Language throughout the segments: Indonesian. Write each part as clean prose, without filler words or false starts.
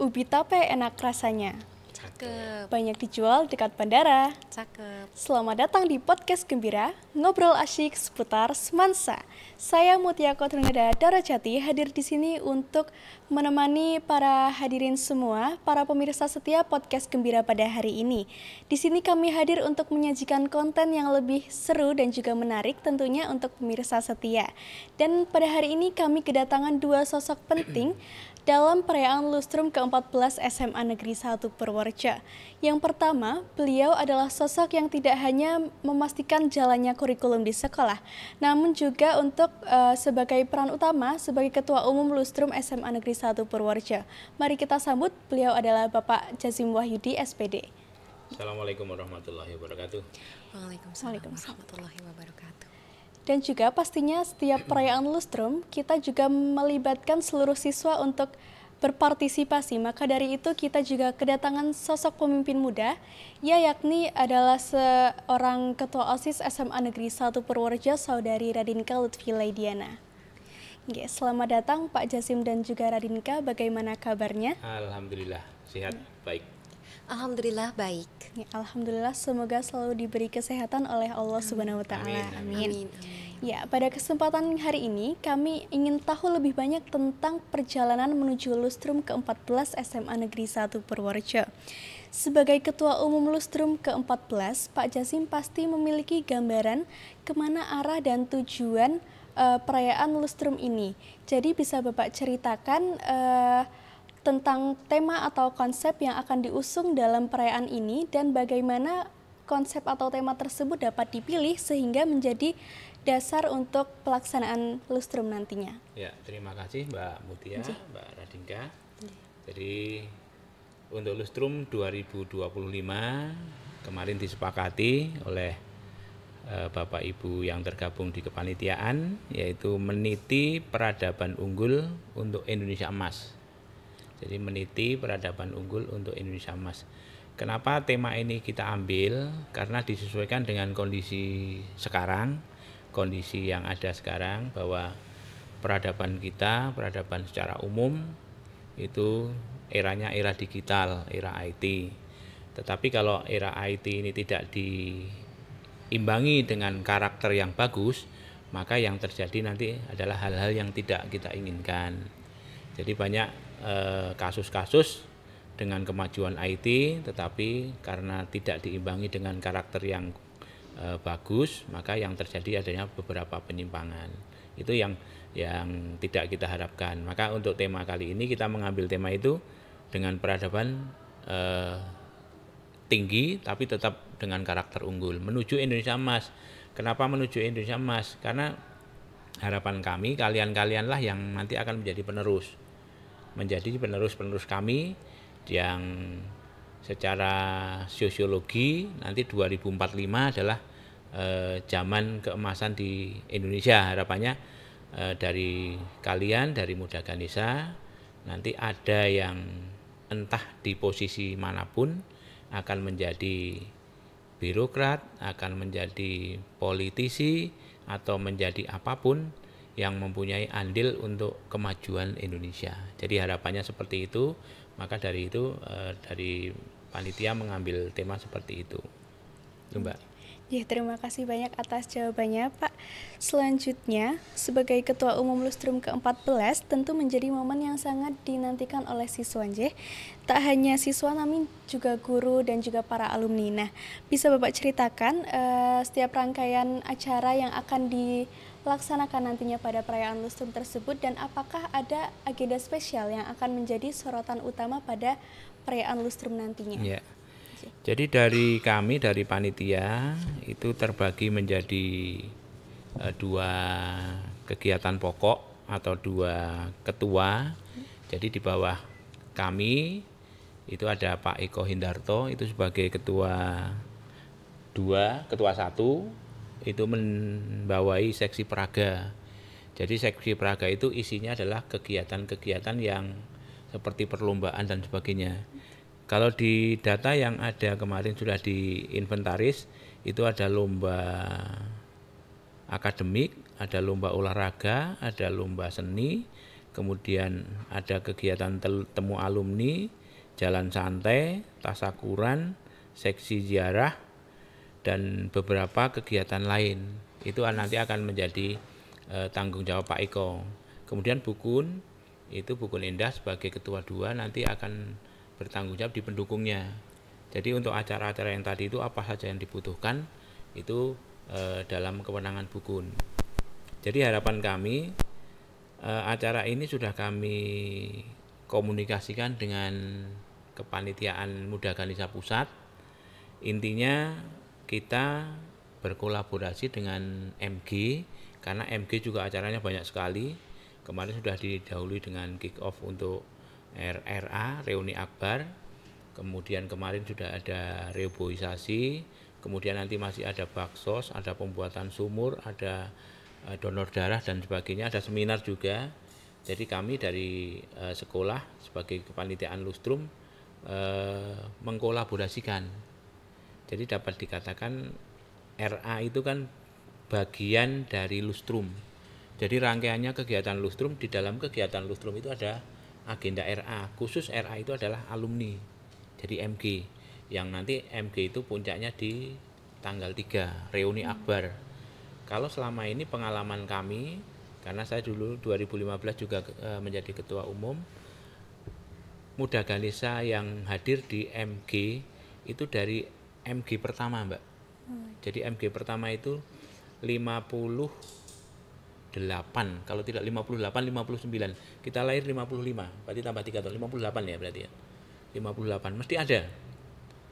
Ubi tape enak rasanya. Cakep. Banyak dijual dekat bandara. Cakep. Selamat datang di Podcast Gembira, ngobrol asyik seputar semansa. Saya Mutia Kotruneda Darajati hadir di sini untuk menemani para hadirin semua, para pemirsa setia Podcast Gembira pada hari ini. Di sini kami hadir untuk menyajikan konten yang lebih seru dan juga menarik tentunya untuk pemirsa setia. Dan pada hari ini kami kedatangan dua sosok penting dalam perayaan Lustrum ke-14 SMA Negeri 1 Purworejo. Yang pertama, beliau adalah sosok yang tidak hanya memastikan jalannya kurikulum di sekolah, namun juga untuk sebagai peran utama sebagai Ketua Umum Lustrum SMA Negeri 1 Purworejo. Mari kita sambut, beliau adalah Bapak Jazim Wahyudi, SPD. Assalamualaikum warahmatullahi wabarakatuh. Waalaikumsalam warahmatullahi wabarakatuh. Dan juga pastinya setiap perayaan Lustrum kita juga melibatkan seluruh siswa untuk berpartisipasi. Maka dari itu kita juga kedatangan sosok pemimpin muda, yakni adalah seorang Ketua OSIS SMA Negeri 1 Purworejo, Saudari Radinka Lutfi Laidiana. Selamat datang Pak Jazim dan juga Radinka, bagaimana kabarnya? Alhamdulillah sehat, baik. Alhamdulillah baik. Alhamdulillah, semoga selalu diberi kesehatan oleh Allah Subhanahu wa Ta'ala. Amin. Amin. Ya, pada kesempatan hari ini kami ingin tahu lebih banyak tentang perjalanan menuju Lustrum ke-14 SMA Negeri 1 Purworejo. Sebagai Ketua Umum Lustrum ke-14, Pak Jazim pasti memiliki gambaran kemana arah dan tujuan perayaan Lustrum ini. Jadi bisa Bapak ceritakan tentang tema atau konsep yang akan diusung dalam perayaan ini dan bagaimana konsep atau tema tersebut dapat dipilih sehingga menjadi dasar untuk pelaksanaan Lustrum nantinya. Ya, terima kasih Mbak Mutia, Mbak Radinka. Jadi untuk Lustrum 2025 kemarin disepakati oleh Bapak Ibu yang tergabung di kepanitiaan, yaitu meniti peradaban unggul untuk Indonesia Emas. Jadi meniti peradaban unggul untuk Indonesia Emas. Kenapa tema ini kita ambil? Karena disesuaikan dengan kondisi sekarang, kondisi yang ada sekarang, bahwa peradaban kita, peradaban secara umum itu eranya era digital, era IT. Tetapi kalau era IT ini tidak diimbangi dengan karakter yang bagus, maka yang terjadi nanti adalah hal-hal yang tidak kita inginkan. Jadi banyak kasus-kasus dengan kemajuan IT, tetapi karena tidak diimbangi dengan karakter yang bagus, maka yang terjadi adanya beberapa penyimpangan. Itu yang tidak kita harapkan. Maka untuk tema kali ini kita mengambil tema itu dengan peradaban tinggi, tapi tetap dengan karakter unggul, menuju Indonesia Emas. Kenapa menuju Indonesia Emas? Karena harapan kami, kalian-kalianlah yang nanti akan menjadi penerus kami yang secara sosiologi nanti 2045 adalah zaman keemasan di Indonesia. Harapannya dari kalian, dari Muda Ganesha, nanti ada yang entah di posisi manapun akan menjadi birokrat, akan menjadi politisi, atau menjadi apapun yang mempunyai andil untuk kemajuan Indonesia. Jadi harapannya seperti itu, maka dari itu dari panitia mengambil tema seperti itu. Mbak. Ya, terima kasih banyak atas jawabannya, Pak. Selanjutnya, sebagai Ketua Umum Lustrum ke-14, tentu menjadi momen yang sangat dinantikan oleh siswa, Nggih. Tak hanya siswa, namun juga guru dan juga para alumni. Nah, bisa Bapak ceritakan setiap rangkaian acara yang akan dilaksanakan nantinya pada perayaan Lustrum tersebut, dan apakah ada agenda spesial yang akan menjadi sorotan utama pada perayaan Lustrum nantinya? Ya. Jadi dari kami, dari panitia, itu terbagi menjadi dua kegiatan pokok atau dua ketua. Jadi di bawah kami itu ada Pak Eko Hindarto, itu sebagai ketua 2, ketua 1, itu membawai seksi Praga. Jadi seksi Praga itu isinya adalah kegiatan-kegiatan yang seperti perlombaan dan sebagainya. Kalau di data yang ada kemarin sudah diinventaris, itu ada lomba akademik, ada lomba olahraga, ada lomba seni, kemudian ada kegiatan temu alumni, jalan santai, tasakuran, seksi ziarah, dan beberapa kegiatan lain. Itu nanti akan menjadi tanggung jawab Pak Eko. Kemudian Bukun, itu Bukun Indah sebagai ketua 2 nanti akan bertanggung jawab di pendukungnya. Jadi untuk acara-acara yang tadi itu apa saja yang dibutuhkan itu dalam kewenangan Bukun. Jadi harapan kami acara ini sudah kami komunikasikan dengan kepanitiaan Muda Ganesha Pusat. Intinya kita berkolaborasi dengan MG karena MG juga acaranya banyak sekali. Kemarin sudah didahului dengan kick off untuk RRA, reuni akbar. Kemudian kemarin sudah ada reboisasi, kemudian nanti masih ada baksos, ada pembuatan sumur, ada donor darah dan sebagainya, ada seminar juga. Jadi kami dari sekolah sebagai kepanitiaan Lustrum mengkolaborasikan. Jadi dapat dikatakan RA itu kan bagian dari Lustrum. Jadi rangkaiannya kegiatan Lustrum, di dalam kegiatan Lustrum itu ada agenda RA. Khusus RA itu adalah alumni. Jadi MG, yang nanti MG itu puncaknya di tanggal 3, reuni akbar. Kalau selama ini pengalaman kami, karena saya dulu 2015 juga menjadi ketua umum, Muda Ganesha yang hadir di MG itu dari MG pertama, Mbak. Jadi MG pertama itu 58, kalau tidak 58, 59. Kita lahir 55, berarti tambah 3 tahun, 58 ya berarti ya. 58 mesti ada,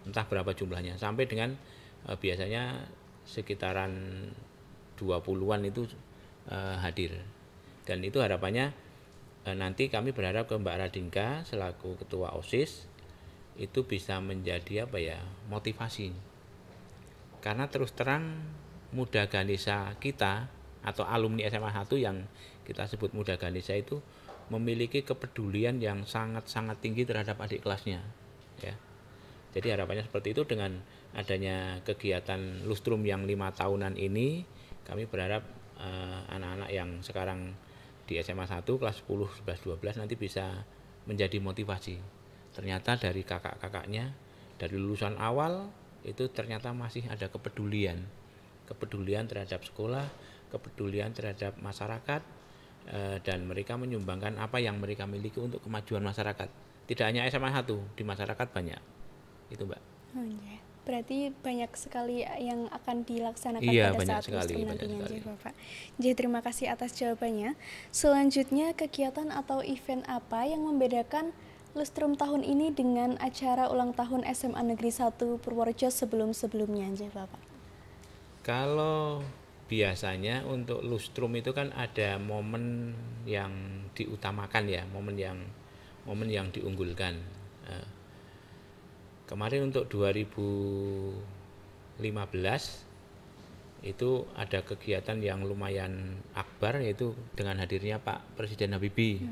entah berapa jumlahnya, sampai dengan biasanya sekitaran 20-an itu hadir. Dan itu harapannya nanti kami berharap ke Mbak Radinka selaku ketua OSIS itu bisa menjadi motivasi. Karena terus terang Muda Ganesha kita atau alumni SMA 1 yang kita sebut Muda Ganesha itu memiliki kepedulian yang sangat-sangat tinggi terhadap adik kelasnya, ya. Jadi harapannya seperti itu. Dengan adanya kegiatan Lustrum yang 5 tahunan ini, kami berharap anak-anak yang sekarang di SMA 1 kelas 10, 11, 12 nanti bisa menjadi motivasi. Ternyata dari kakak-kakaknya, dari lulusan awal itu ternyata masih ada kepedulian terhadap sekolah, kepedulian terhadap masyarakat, dan mereka menyumbangkan apa yang mereka miliki untuk kemajuan masyarakat. Tidak hanya SMA 1, di masyarakat banyak. Itu, Mbak. Berarti banyak sekali yang akan dilaksanakan pada saat Lustrum nantinya, Bapak. Jadi terima kasih atas jawabannya. Selanjutnya, kegiatan atau event apa yang membedakan Lustrum tahun ini dengan acara ulang tahun SMA Negeri 1 Purworejo sebelum-sebelumnya, Bapak? Kalau biasanya untuk Lustrum itu kan ada momen yang diutamakan ya, momen yang diunggulkan. Kemarin untuk 2015 itu ada kegiatan yang lumayan akbar, yaitu dengan hadirnya Pak Presiden Habibie.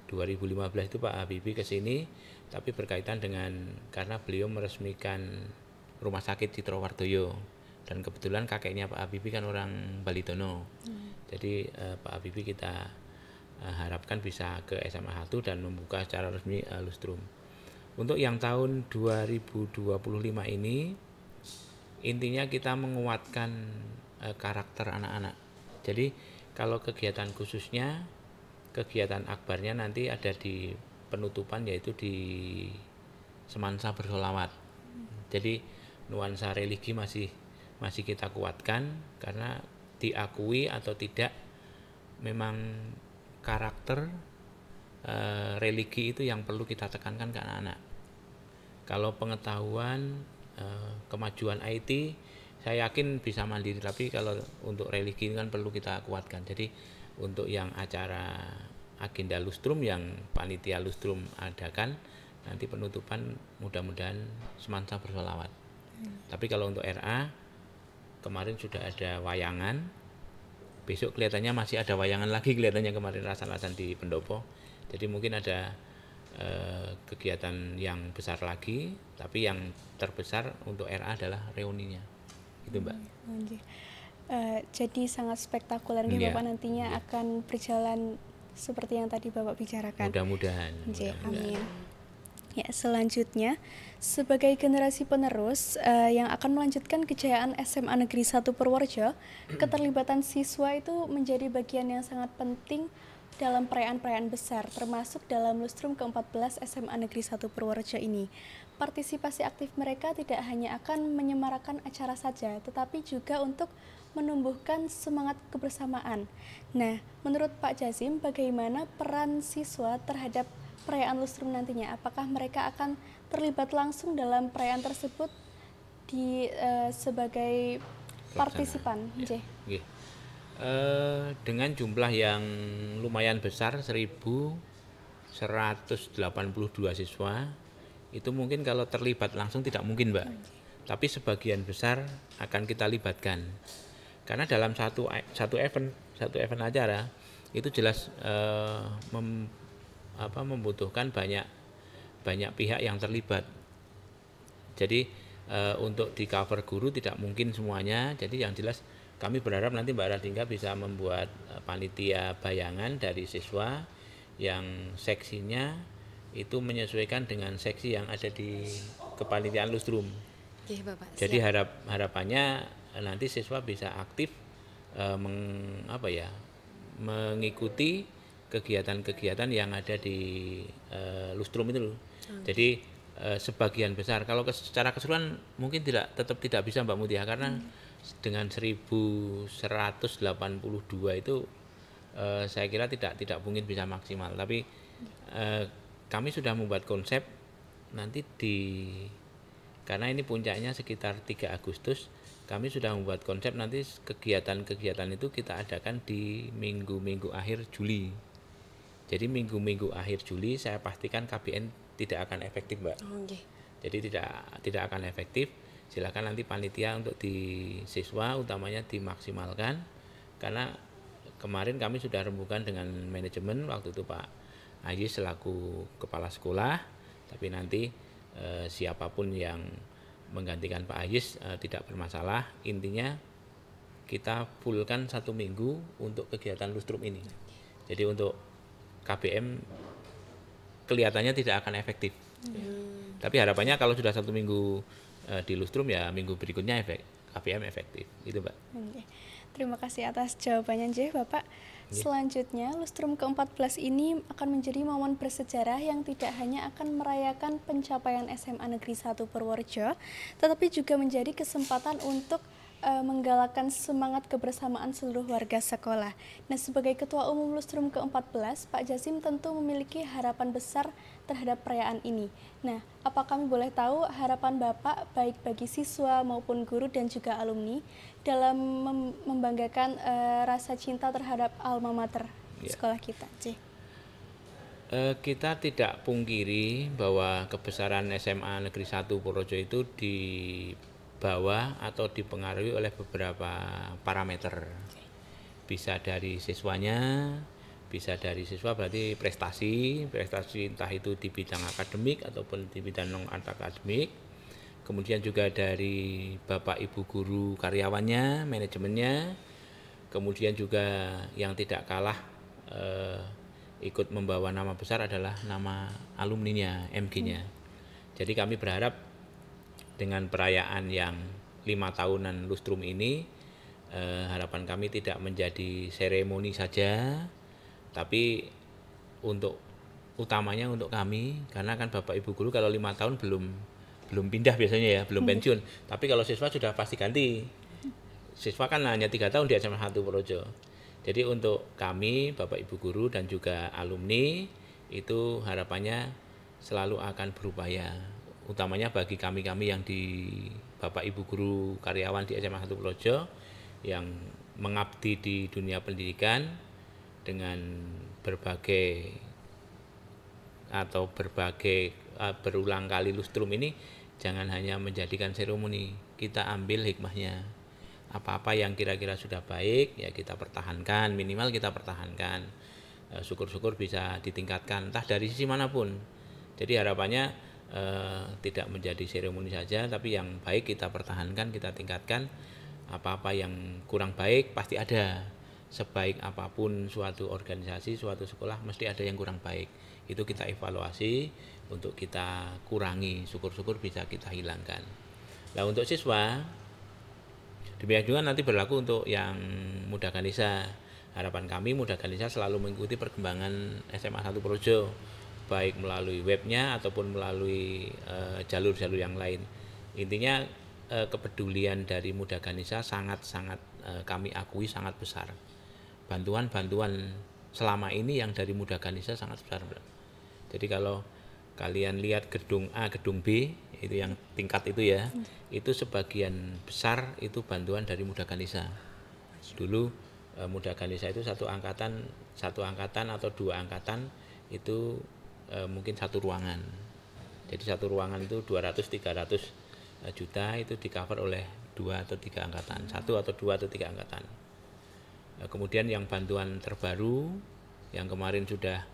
2015 itu Pak Habibie ke sini, tapi berkaitan dengan karena beliau meresmikan Rumah Sakit Citrowardoyo. Dan kebetulan kakeknya Pak Habibie kan orang Balidono. Jadi Pak Habibie kita harapkan bisa ke SMA 1 dan membuka secara resmi Lustrum. Untuk yang tahun 2025 ini intinya kita menguatkan karakter anak-anak. Jadi kalau kegiatan khususnya, kegiatan akbarnya nanti ada di penutupan, yaitu di Semansa Bersolawat. Jadi nuansa religi masih kita kuatkan, karena diakui atau tidak memang karakter religi itu yang perlu kita tekankan ke anak-anak. Kalau pengetahuan kemajuan IT saya yakin bisa mandiri, tapi kalau untuk religi kan perlu kita kuatkan. Jadi untuk yang acara agenda Lustrum yang panitia Lustrum adakan, nanti penutupan mudah-mudahan Semansa Bersolawat. Tapi kalau untuk RA kemarin sudah ada wayangan, besok kelihatannya masih ada wayangan lagi, kelihatannya kemarin rasan-rasan di Pendopo. Jadi mungkin ada kegiatan yang besar lagi, tapi yang terbesar untuk RA adalah reuninya, gitu Mbak. Jadi sangat spektakuler nih Bapak, nantinya akan berjalan seperti yang tadi Bapak bicarakan. Mudah-mudahan. Amin. Ya, selanjutnya, sebagai generasi penerus yang akan melanjutkan kejayaan SMA Negeri 1 Purworejo, keterlibatan siswa itu menjadi bagian yang sangat penting dalam perayaan-perayaan besar, termasuk dalam lustrum ke-14 SMA Negeri 1 Purworejo ini. Partisipasi aktif mereka tidak hanya akan menyemarakan acara saja, tetapi juga untuk menumbuhkan semangat kebersamaan. Nah, menurut Pak Jazim, bagaimana peran siswa terhadap perayaan lustrum nantinya? Apakah mereka akan terlibat langsung dalam perayaan tersebut sebagai partisipan? Ya. Dengan jumlah yang lumayan besar, 1.182 siswa, itu mungkin kalau terlibat langsung tidak mungkin, Mbak. Tapi sebagian besar akan kita libatkan. Karena dalam satu event acara itu jelas membutuhkan banyak pihak yang terlibat. Jadi untuk di cover guru tidak mungkin semuanya. Jadi yang jelas kami berharap nanti Mbak Radingka bisa membuat panitia bayangan dari siswa yang seksinya itu menyesuaikan dengan seksi yang ada di kepanitiaan lustrum. Oke, Bapak. Jadi harapannya nanti siswa bisa aktif mengikuti kegiatan-kegiatan yang ada di lustrum itu loh. Jadi sebagian besar, kalau secara keseluruhan mungkin tetap tidak bisa Mbak Mutia, karena dengan 1.182 itu saya kira tidak mungkin bisa maksimal. Tapi kami sudah membuat konsep nanti karena ini puncaknya sekitar 3 Agustus, kami sudah membuat konsep nanti kegiatan-kegiatan itu kita adakan di minggu-minggu akhir Juli. Jadi minggu-minggu akhir Juli saya pastikan KBN tidak akan efektif, Mbak. Jadi tidak akan efektif. Silakan nanti panitia untuk di siswa utamanya dimaksimalkan, karena kemarin kami sudah rembukan dengan manajemen waktu itu Pak Ayis selaku kepala sekolah, tapi nanti siapapun yang menggantikan Pak Ayis tidak bermasalah. Intinya kita fullkan 1 minggu untuk kegiatan lustrum ini. Jadi untuk KBM kelihatannya tidak akan efektif. Tapi harapannya kalau sudah 1 minggu di lustrum, ya minggu berikutnya KBM efektif. Itu, Mbak. Terima kasih atas jawabannya, Bapak. Selanjutnya, lustrum ke-14 ini akan menjadi momen bersejarah yang tidak hanya akan merayakan pencapaian SMA Negeri 1 Purworejo, tetapi juga menjadi kesempatan untuk menggalakkan semangat kebersamaan seluruh warga sekolah. Nah, sebagai Ketua Umum Lustrum ke-14, Pak Jazim tentu memiliki harapan besar terhadap perayaan ini. Nah, apa kami boleh tahu harapan Bapak baik bagi siswa maupun guru dan juga alumni dalam membanggakan rasa cinta terhadap alma mater sekolah kita? Kita tidak pungkiri bahwa kebesaran SMA Negeri 1 Purworejo itu dibawa atau dipengaruhi oleh beberapa parameter. Bisa dari siswanya, bisa dari siswa berarti prestasi entah itu di bidang akademik ataupun di bidang non akademik. Kemudian juga dari Bapak Ibu guru karyawannya, manajemennya. Kemudian juga yang tidak kalah ikut membawa nama besar adalah nama alumninya, MG-nya. Jadi kami berharap dengan perayaan yang 5 tahunan lustrum ini, harapan kami tidak menjadi seremoni saja, tapi utamanya untuk kami, karena kan Bapak Ibu guru kalau 5 tahun belum pindah biasanya ya, belum pensiun. Tapi kalau siswa sudah pasti ganti. Siswa kan hanya 3 tahun di SMA 1 Purworejo. Jadi untuk kami, Bapak Ibu guru dan juga alumni, itu harapannya selalu akan berupaya. Utamanya bagi kami yang di Bapak Ibu guru karyawan di SMA 1 Purworejo yang mengabdi di dunia pendidikan dengan berbagai berulang kali lustrum ini, jangan hanya menjadikan seremoni, kita ambil hikmahnya. Apa-apa yang kira-kira sudah baik ya kita pertahankan, minimal kita pertahankan. Syukur-syukur bisa ditingkatkan entah dari sisi manapun. Jadi harapannya tidak menjadi seremoni saja, tapi yang baik kita pertahankan, kita tingkatkan. Apa-apa yang kurang baik pasti ada, sebaik apapun suatu organisasi, suatu sekolah mesti ada yang kurang baik. Itu kita evaluasi untuk kita kurangi, syukur-syukur bisa kita hilangkan. Nah untuk siswa, demikian juga nanti berlaku untuk yang Muda Ganesha. Harapan kami Muda Ganesha selalu mengikuti perkembangan SMA 1 Projo, baik melalui webnya ataupun melalui jalur-jalur yang lain. Intinya kepedulian dari Muda Ganesha sangat-sangat kami akui sangat besar. Bantuan-bantuan selama ini yang dari Muda Ganesha sangat besar. Jadi kalau kalian lihat gedung A, gedung B, itu yang tingkat itu ya, itu sebagian besar itu bantuan dari Muda Ganesha. Dulu Muda Ganesha itu satu angkatan atau 2 angkatan itu mungkin satu ruangan. Jadi satu ruangan itu 200-300 juta itu di cover oleh 2 atau 3 angkatan, 1 atau 2 atau 3 angkatan. Kemudian yang bantuan terbaru yang kemarin sudah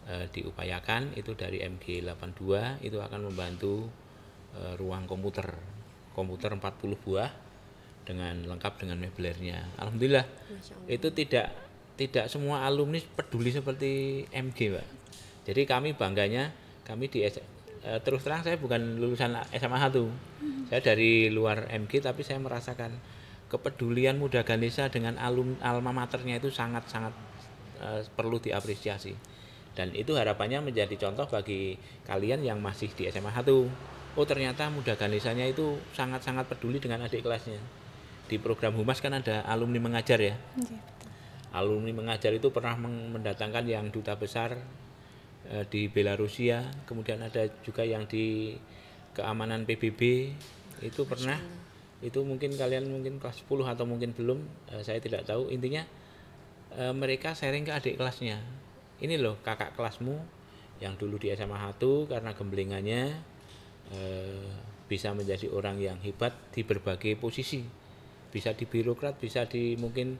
diupayakan itu dari MG 82 itu akan membantu ruang komputer 40 buah dengan lengkap dengan mebelirnya. Alhamdulillah itu tidak semua alumni peduli seperti MG, Pak. Jadi kami bangganya kami di terus terang saya bukan lulusan SMA 1. Saya dari luar MG tapi saya merasakan kepedulian Muda Ganesha dengan alma maternya itu sangat-sangat perlu diapresiasi. Dan itu harapannya menjadi contoh bagi kalian yang masih di SMA 1. Oh ternyata Muda Ganesha-nya itu sangat-sangat peduli dengan adik kelasnya. Di program Humas kan ada alumni mengajar ya. Alumni mengajar itu pernah mendatangkan yang duta besar di Belarusia, kemudian ada juga yang di keamanan PBB itu pernah. Itu mungkin kalian mungkin kelas 10 atau mungkin belum, saya tidak tahu. Intinya mereka sharing ke adik kelasnya. Ini loh kakak kelasmu yang dulu di SMA 1 karena gemblengannya bisa menjadi orang yang hebat di berbagai posisi. Bisa di birokrat, bisa di mungkin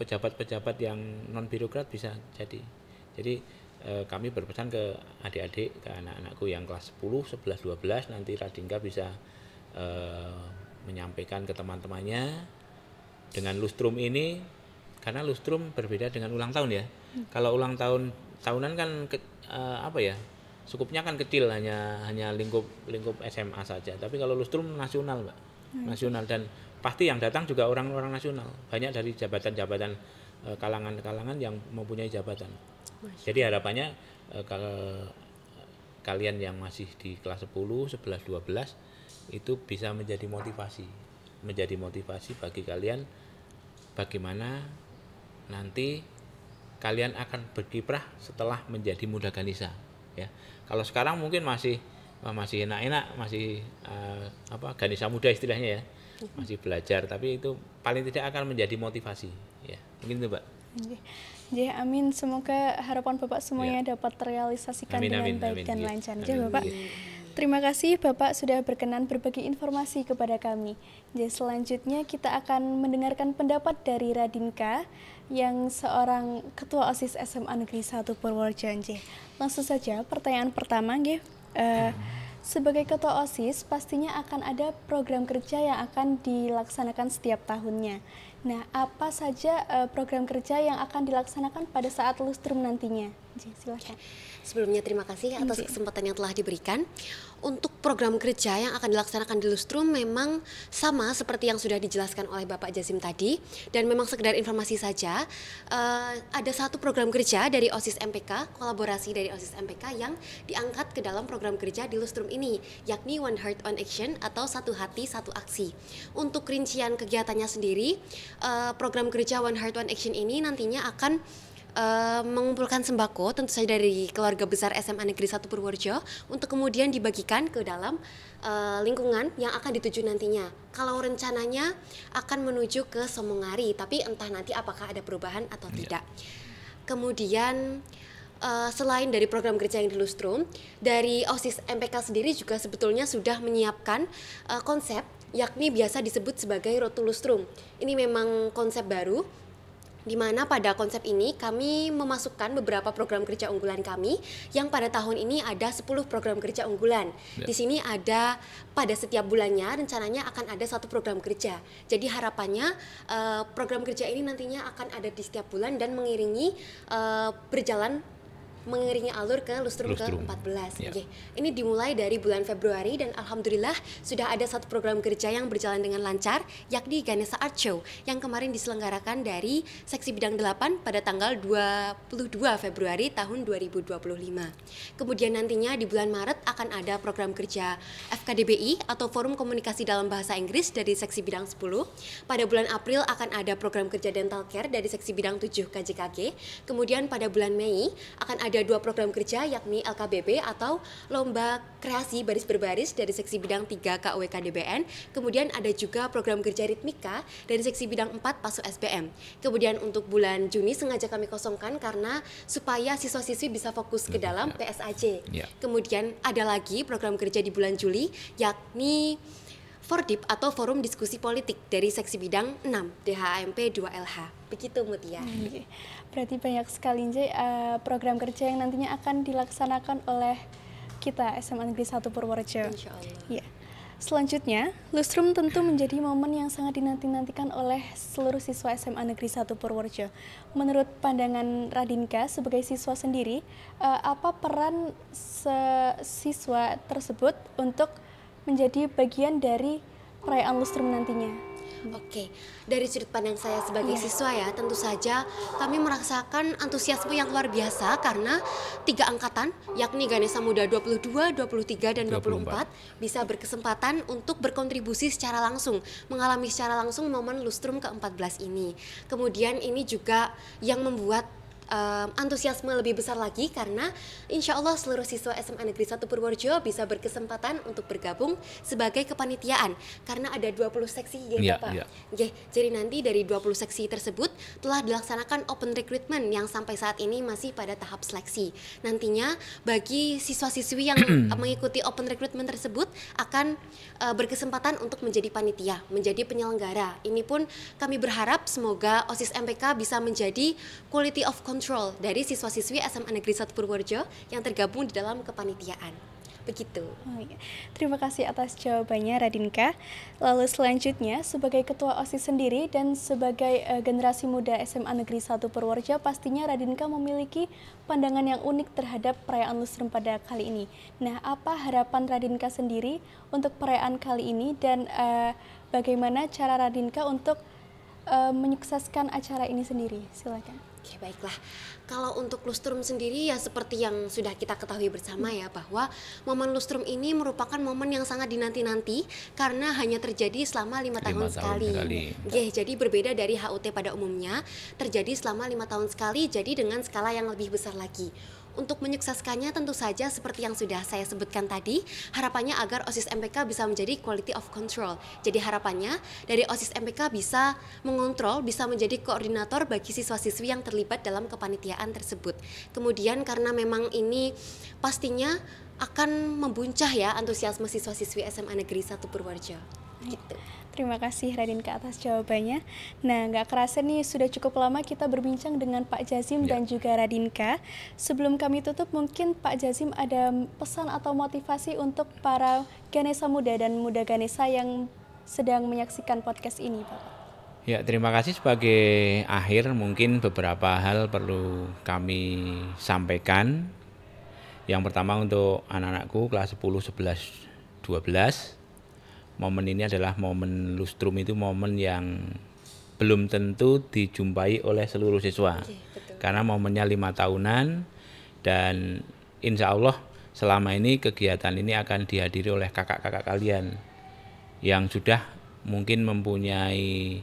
pejabat-pejabat yang non birokrat bisa jadi. Jadi kami berpesan ke adik-adik, ke anak-anakku yang kelas 10, 11, 12 nanti Radinka bisa menyampaikan ke teman-temannya dengan lustrum ini, karena lustrum berbeda dengan ulang tahun ya. Kalau ulang tahunan kan cukupnya kan kecil, hanya lingkup SMA saja. Tapi kalau lustrum nasional, Mbak. Nasional, dan pasti yang datang juga orang-orang nasional. Banyak dari jabatan-jabatan kalangan-kalangan yang mempunyai jabatan. Jadi harapannya kalau kalian yang masih di kelas 10, 11, 12 itu bisa menjadi motivasi bagi kalian bagaimana nanti kalian akan berkiprah setelah menjadi Muda Ganesha ya. Kalau sekarang mungkin masih enak-enak, masih Ganesha muda istilahnya ya, masih belajar, tapi itu paling tidak akan menjadi motivasi ya. Mungkin itu, Mbak. Ya, amin. Semoga harapan Bapak semuanya dapat terrealisasikan dengan baik dan lancar. Ya, Bapak. Terima kasih Bapak sudah berkenan berbagi informasi kepada kami. Jadi selanjutnya kita akan mendengarkan pendapat dari Radinka yang seorang Ketua OSIS SMA Negeri 1 Purworejo. Langsung saja pertanyaan pertama, sebagai Ketua OSIS pastinya akan ada program kerja yang akan dilaksanakan setiap tahunnya. Nah, apa saja program kerja yang akan dilaksanakan pada saat lustrum nantinya? Silakan. Sebelumnya terima kasih atas kesempatan yang telah diberikan. Untuk program kerja yang akan dilaksanakan di Lustrum memang sama seperti yang sudah dijelaskan oleh Bapak Jazim tadi, dan memang sekedar informasi saja, ada satu program kerja dari OSIS MPK, kolaborasi dari OSIS MPK yang diangkat ke dalam program kerja di Lustrum ini, yakni One Heart One Action atau Satu Hati Satu Aksi. Untuk rincian kegiatannya sendiri, program kerja One Heart One Action ini nantinya akan mengumpulkan sembako tentu saja dari keluarga besar SMA Negeri 1 Purworejo untuk kemudian dibagikan ke dalam lingkungan yang akan dituju nantinya. Kalau rencananya akan menuju ke Somongari, tapi entah nanti apakah ada perubahan atau tidak. Kemudian selain dari program kerja yang di Lustrum, dari OSIS MPK sendiri juga sebetulnya sudah menyiapkan konsep, yakni biasa disebut sebagai Road to Lustrum. Ini memang konsep baru di mana pada konsep ini kami memasukkan beberapa program kerja unggulan kami yang pada tahun ini ada 10 program kerja unggulan. Ya. Di sini ada pada setiap bulannya rencananya akan ada satu program kerja. Jadi harapannya program kerja ini nantinya akan ada di setiap bulan dan mengiringi mengiringi alur ke Lustrum ke-14. Ya. Oke. Ini dimulai dari bulan Februari dan alhamdulillah sudah ada satu program kerja yang berjalan dengan lancar, yakni Ganesha Art Show yang kemarin diselenggarakan dari Seksi Bidang 8 pada tanggal 22 Februari tahun 2025. Kemudian nantinya di bulan Maret akan ada program kerja FKDBI atau Forum Komunikasi Dalam Bahasa Inggris dari Seksi Bidang 10. Pada bulan April akan ada program kerja Dental Care dari Seksi Bidang 7 KJKG. Kemudian pada bulan Mei akan ada 2 program kerja yakni LKBB atau Lomba Kreasi Baris Berbaris dari Seksi Bidang 3 KUWKDBN. Kemudian ada juga program kerja Ritmika dari Seksi Bidang 4 Pasu SBM. Kemudian untuk bulan Juni sengaja kami kosongkan karena supaya siswa-siswi bisa fokus ke dalam PSAJ. Ya. Kemudian ada lagi program kerja di bulan Juli yakni Fordip atau Forum Diskusi Politik dari Seksi Bidang 6 DHMP 2LH. Begitu Mutia. Berarti banyak sekali program kerja yang nantinya akan dilaksanakan oleh kita SMA Negeri 1 Purworejo. Insya Allah. Ya. Selanjutnya, Lustrum tentu menjadi momen yang sangat dinanti-nantikan oleh seluruh siswa SMA Negeri 1 Purworejo. Menurut pandangan Radinka sebagai siswa sendiri, apa peran siswa tersebut untuk menjadi bagian dari perayaan Lustrum nantinya? Oke, dari sudut pandang saya sebagai siswa ya, tentu saja kami merasakan antusiasme yang luar biasa karena 3 angkatan, yakni Ganesha Muda 22, 23, dan 24 bisa berkesempatan untuk berkontribusi secara langsung, mengalami secara langsung momen Lustrum ke-14 ini. Kemudian ini juga yang membuat antusiasme lebih besar lagi karena insya Allah seluruh siswa SMA Negeri 1 Purworejo bisa berkesempatan untuk bergabung sebagai kepanitiaan karena ada 20 seksi ya Pak. Ya. Jadi nanti dari 20 seksi tersebut telah dilaksanakan open recruitment yang sampai saat ini masih pada tahap seleksi. Nantinya bagi siswa-siswi yang mengikuti open recruitment tersebut akan berkesempatan untuk menjadi panitia, menjadi penyelenggara. Ini pun kami berharap semoga OSIS MPK bisa menjadi quality of control dari siswa-siswi SMA Negeri 1 Purworejo yang tergabung di dalam kepanitiaan. Begitu. Terima kasih atas jawabannya Radinka. Lalu selanjutnya sebagai ketua OSIS sendiri dan sebagai generasi muda SMA Negeri 1 Purworejo, pastinya Radinka memiliki pandangan yang unik terhadap perayaan Lustrum pada kali ini. Nah, apa harapan Radinka sendiri untuk perayaan kali ini dan bagaimana cara Radinka untuk menyukseskan acara ini sendiri? Silakan. Oke, baiklah. Kalau untuk Lustrum sendiri ya seperti yang sudah kita ketahui bersama ya bahwa momen Lustrum ini merupakan momen yang sangat dinanti-nanti karena hanya terjadi selama 5 tahun sekali. Jadi berbeda dari HUT pada umumnya, terjadi selama 5 tahun sekali, jadi dengan skala yang lebih besar lagi. Untuk menyukseskannya tentu saja seperti yang sudah saya sebutkan tadi, harapannya agar OSIS MPK bisa menjadi quality of control. Jadi harapannya dari OSIS MPK bisa mengontrol, bisa menjadi koordinator bagi siswa-siswi yang terlibat dalam kepanitiaan tersebut. Kemudian karena memang ini pastinya akan membuncah ya antusiasme siswa-siswi SMA Negeri 1 Purworejo. Gitu. Terima kasih Radinka atas jawabannya. Nah, nggak kerasa nih sudah cukup lama kita berbincang dengan Pak Jazim dan juga Radinka. Sebelum kami tutup, mungkin Pak Jazim ada pesan atau motivasi untuk para Ganesha muda dan muda Ganesha yang sedang menyaksikan podcast ini, Pak. Ya, terima kasih. Sebagai akhir mungkin beberapa hal perlu kami sampaikan. Yang pertama untuk anak-anakku kelas 10, 11, 12. Momen ini adalah momen Lustrum, itu momen yang belum tentu dijumpai oleh seluruh siswa. Karena momennya 5 tahunan dan insya Allah selama ini kegiatan ini akan dihadiri oleh kakak-kakak kalian yang sudah mungkin mempunyai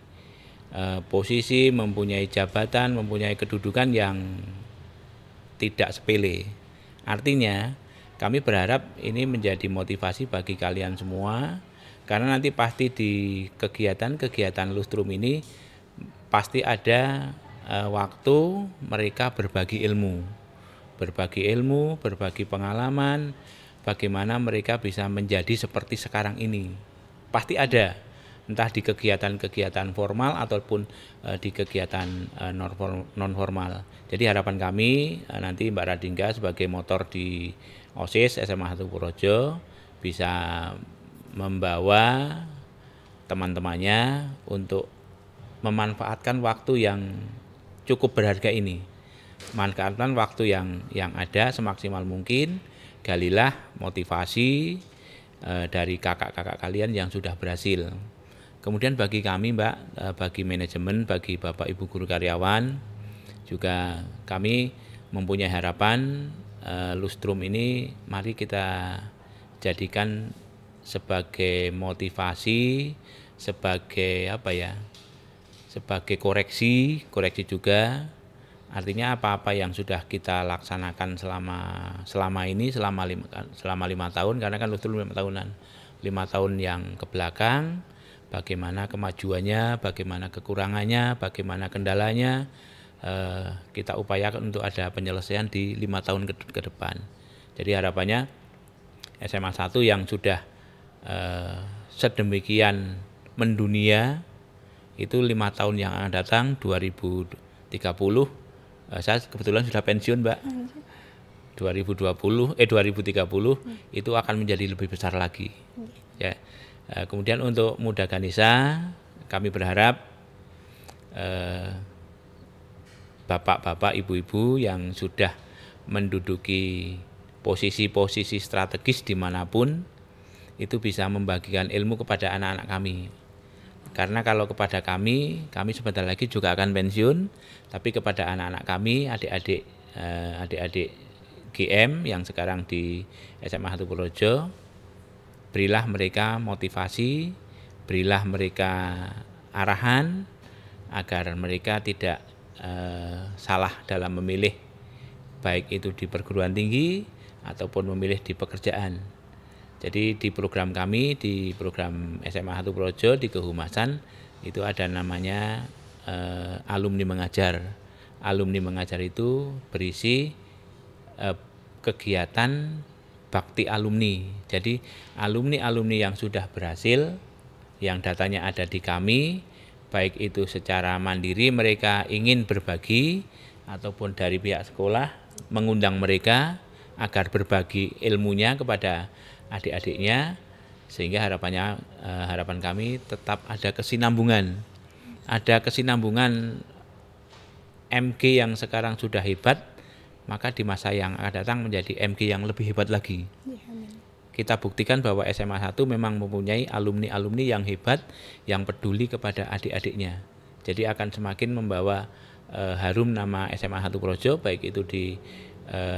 posisi, mempunyai jabatan, mempunyai kedudukan yang tidak sepele. Artinya kami berharap ini menjadi motivasi bagi kalian semua. Karena nanti pasti di kegiatan-kegiatan Lustrum ini pasti ada waktu mereka berbagi ilmu, berbagi pengalaman, bagaimana mereka bisa menjadi seperti sekarang ini. Pasti ada. entah di kegiatan-kegiatan formal ataupun di kegiatan non formal. Jadi harapan kami nanti Mbak Radingga sebagai motor di OSIS SMA 1 Purworejo bisa membawa teman-temannya untuk memanfaatkan waktu yang cukup berharga ini. Manfaatkan waktu yang ada semaksimal mungkin, galilah motivasi dari kakak-kakak kalian yang sudah berhasil. Kemudian bagi kami Mbak, bagi manajemen, bagi Bapak Ibu guru karyawan, juga kami mempunyai harapan Lustrum ini mari kita jadikan sebagai motivasi, sebagai sebagai koreksi juga. Artinya apa-apa yang sudah kita laksanakan selama ini selama 5 tahun, karena kan Lustrum 5 tahunan. 5 tahun yang kebelakang, bagaimana kemajuannya, bagaimana kekurangannya, bagaimana kendalanya, kita upayakan untuk ada penyelesaian di 5 tahun ke depan. Jadi harapannya SMA 1 yang sudah sedemikian mendunia itu 5 tahun yang akan datang 2030, saya kebetulan sudah pensiun Mbak, 2030 itu akan menjadi lebih besar lagi. Ya. Kemudian untuk Muda Ganesha kami berharap bapak-bapak, ibu-ibu yang sudah menduduki posisi-posisi strategis dimanapun itu bisa membagikan ilmu kepada anak-anak kami. Karena kalau kepada kami sebentar lagi juga akan pensiun, tapi kepada anak-anak kami, adik-adik GM yang sekarang di SMA 1 Purworejo, berilah mereka motivasi, berilah mereka arahan agar mereka tidak salah dalam memilih, baik itu di perguruan tinggi ataupun memilih di pekerjaan. Jadi di program kami, di program SMA 1 Purworejo di Kehumasan itu ada namanya alumni mengajar. Alumni mengajar itu berisi kegiatan bakti alumni. Jadi alumni-alumni yang sudah berhasil, yang datanya ada di kami, baik itu secara mandiri mereka ingin berbagi ataupun dari pihak sekolah mengundang mereka agar berbagi ilmunya kepada adik-adiknya, sehingga harapan kami tetap ada kesinambungan. Ada kesinambungan MG yang sekarang sudah hebat, maka di masa yang akan datang menjadi MG yang lebih hebat lagi. Kita buktikan bahwa SMA 1 memang mempunyai alumni-alumni yang hebat, yang peduli kepada adik-adiknya. Jadi akan semakin membawa harum nama SMA 1 Purworejo, baik itu di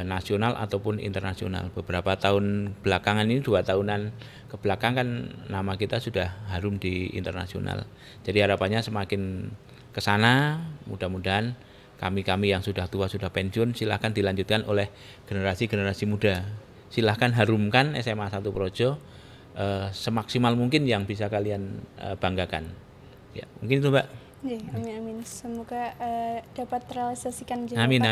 nasional ataupun internasional. Beberapa tahun belakangan ini, 2 tahunan kebelakang kan nama kita sudah harum di internasional. Jadi harapannya semakin ke sana, mudah-mudahan kami yang sudah tua, sudah pensiun, silahkan dilanjutkan oleh generasi-generasi muda. Silahkan harumkan SMA 1 Purworejo semaksimal mungkin yang bisa kalian banggakan. Ya, mungkin itu Mbak. Ya, amin. Semoga dapat terrealisasikan juga. Amin.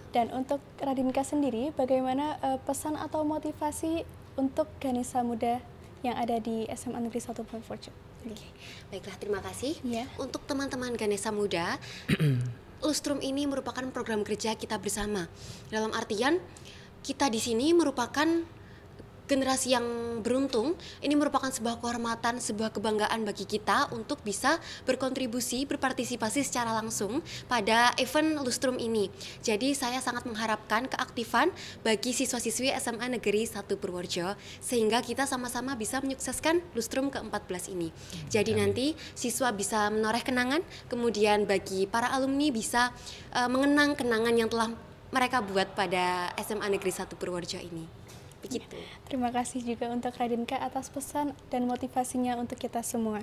Dan untuk Radinka sendiri, bagaimana pesan atau motivasi untuk Ganesha muda yang ada di SMA Negeri 1 Purworejo? Baiklah, terima kasih. Ya. Untuk teman-teman Ganesha muda, Lustrum ini merupakan program kerja kita bersama. Dalam artian kita di sini merupakan generasi yang beruntung. Ini merupakan sebuah kehormatan, sebuah kebanggaan bagi kita untuk bisa berkontribusi, berpartisipasi secara langsung pada event Lustrum ini. Jadi saya sangat mengharapkan keaktifan bagi siswa-siswi SMA Negeri 1 Purworejo, sehingga kita sama-sama bisa menyukseskan Lustrum ke-14 ini. Jadi nanti siswa bisa menoreh kenangan, kemudian bagi para alumni bisa mengenang kenangan yang telah mereka buat pada SMA Negeri 1 Purworejo ini. Begitu. Terima kasih juga untuk Radinka atas pesan dan motivasinya untuk kita semua.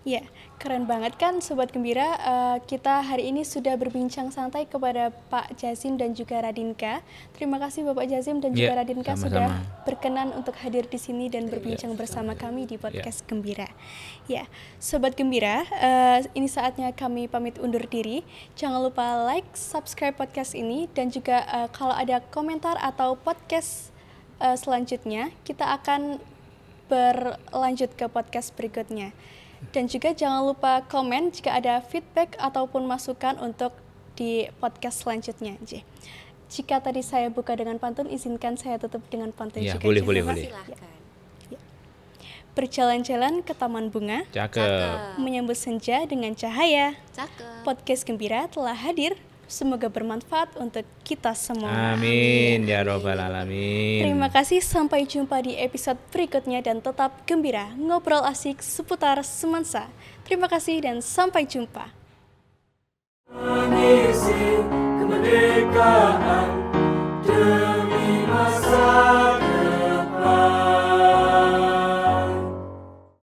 Ya, keren banget kan Sobat Gembira, kita hari ini sudah berbincang santai kepada Pak Jazim dan juga Radinka. Terima kasih Bapak Jazim dan juga Radinka sudah berkenan untuk hadir di sini dan berbincang bersama kami di podcast Gembira. Ya, Sobat Gembira, ini saatnya kami pamit undur diri. Jangan lupa like, subscribe podcast ini, dan juga kalau ada komentar atau podcast selanjutnya kita akan berlanjut ke podcast berikutnya. Dan juga jangan lupa komen jika ada feedback ataupun masukan untuk di podcast selanjutnya. Jika tadi saya buka dengan pantun, izinkan saya tutup dengan pantun Ya, juga. boleh. Silahkan. Berjalan-jalan ke taman bunga, Cakep. menyambut senja dengan cahaya. Cakep. Podcast Gembira telah hadir. Semoga bermanfaat untuk kita semua. Amin ya robbal alamin. Terima kasih, sampai jumpa di episode berikutnya dan tetap gembira, ngobrol asik seputar semansa. Terima kasih dan sampai jumpa. Mengisi kemerdekaan.